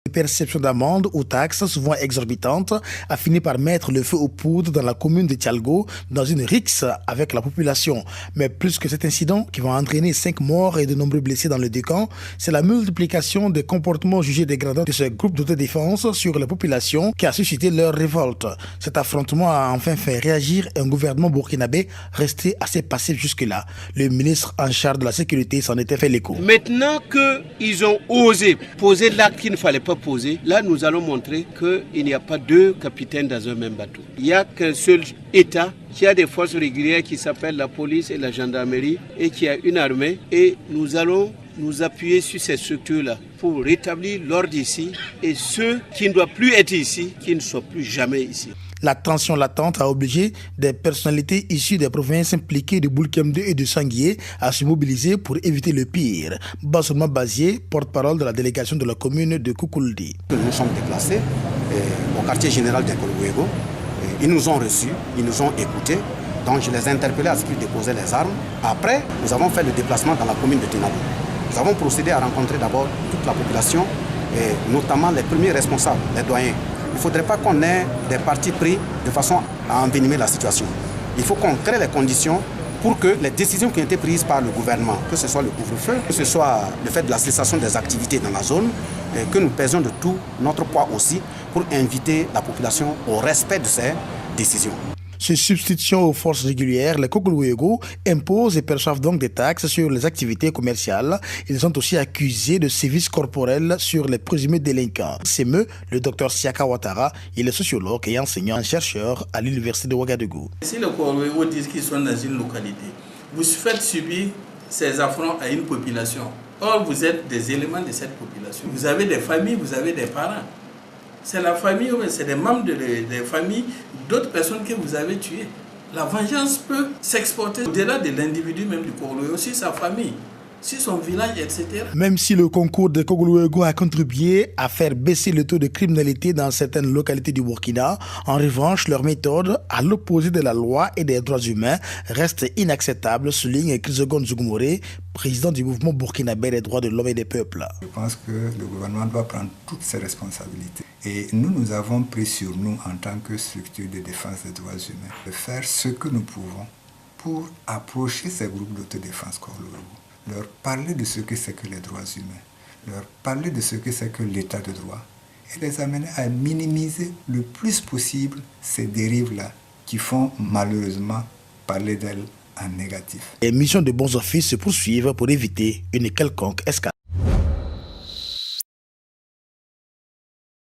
Les perceptions d'amendes ou taxes, souvent exorbitantes, a fini par mettre le feu aux poudres dans la commune de Thialgo, dans une rixe avec la population. Mais plus que cet incident qui va entraîner 5 morts et de nombreux blessés dans le deux camps, c'est la multiplication des comportements jugés dégradants de ce groupe d'autodéfense sur la population qui a suscité leur révolte. Cet affrontement a enfin fait réagir un gouvernement burkinabé resté assez passif jusque-là. Le ministre en charge de la sécurité s'en était fait l'écho. Maintenant qu'ils ont osé poser l'acte qu'il ne fallait pas poser, là nous allons montrer qu'il n'y a pas deux capitaines dans un même bateau. Il n'y a qu'un seul État qui a des forces régulières qui s'appellent la police et la gendarmerie et qui a une armée, et nous allons nous appuyer sur ces structures-là pour rétablir l'ordre ici, et ceux qui ne doivent plus être ici, qui ne soient plus jamais ici. La tension latente a obligé des personnalités issues des provinces impliquées de Boulkem 2 et de Sanguié à se mobiliser pour éviter le pire. Bassouma Bazié, porte-parole de la délégation de la commune de Koukouldi. Nous sommes déplacés au quartier général d'Ekologuego. Ils nous ont reçus, ils nous ont écoutés. Donc je les ai interpellés à ce qu'ils déposaient les armes. Après, nous avons fait le déplacement dans la commune de Tinado. Nous avons procédé à rencontrer d'abord toute la population, et notamment les premiers responsables, les doyens. Il ne faudrait pas qu'on ait des partis pris de façon à envenimer la situation. Il faut qu'on crée les conditions pour que les décisions qui ont été prises par le gouvernement, que ce soit le couvre-feu, que ce soit le fait de la cessation des activités dans la zone, que nous pèsions de tout notre poids aussi pour inviter la population au respect de ces décisions. Se substituant aux forces régulières, les Koukoulouego imposent et perçoivent donc des taxes sur les activités commerciales. Ils sont aussi accusés de sévices corporels sur les présumés délinquants. S'émeut le docteur Siaka Ouattara, il est sociologue et enseignant-chercheur à l'université de Ouagadougou. Si les Koukoulouego disent qu'ils sont dans une localité, vous faites subir ces affronts à une population. Or, vous êtes des éléments de cette population. Vous avez des familles, vous avez des parents. C'est la famille, c'est des membres des familles d'autres personnes que vous avez tuées. La vengeance peut s'exporter au-delà de l'individu même du Koukoulou, aussi sa famille, si son village, etc. Même si le concours de Koukoulou a contribué à faire baisser le taux de criminalité dans certaines localités du Burkina, en revanche, leur méthode, à l'opposé de la loi et des droits humains, reste inacceptable, souligne Chrysogon Zougoumoré, président du mouvement burkinabé des droits de l'homme et des peuples. Je pense que le gouvernement doit prendre toutes ses responsabilités. Et nous avons pris sur nous, en tant que structure de défense des droits humains, de faire ce que nous pouvons pour approcher ces groupes d'autodéfense Koukoulou, leur parler de ce que c'est que les droits humains, leur parler de ce que c'est que l'état de droit, et les amener à minimiser le plus possible ces dérives-là qui font malheureusement parler d'elles en négatif. Les missions de bons offices se poursuivent pour éviter une quelconque escalade.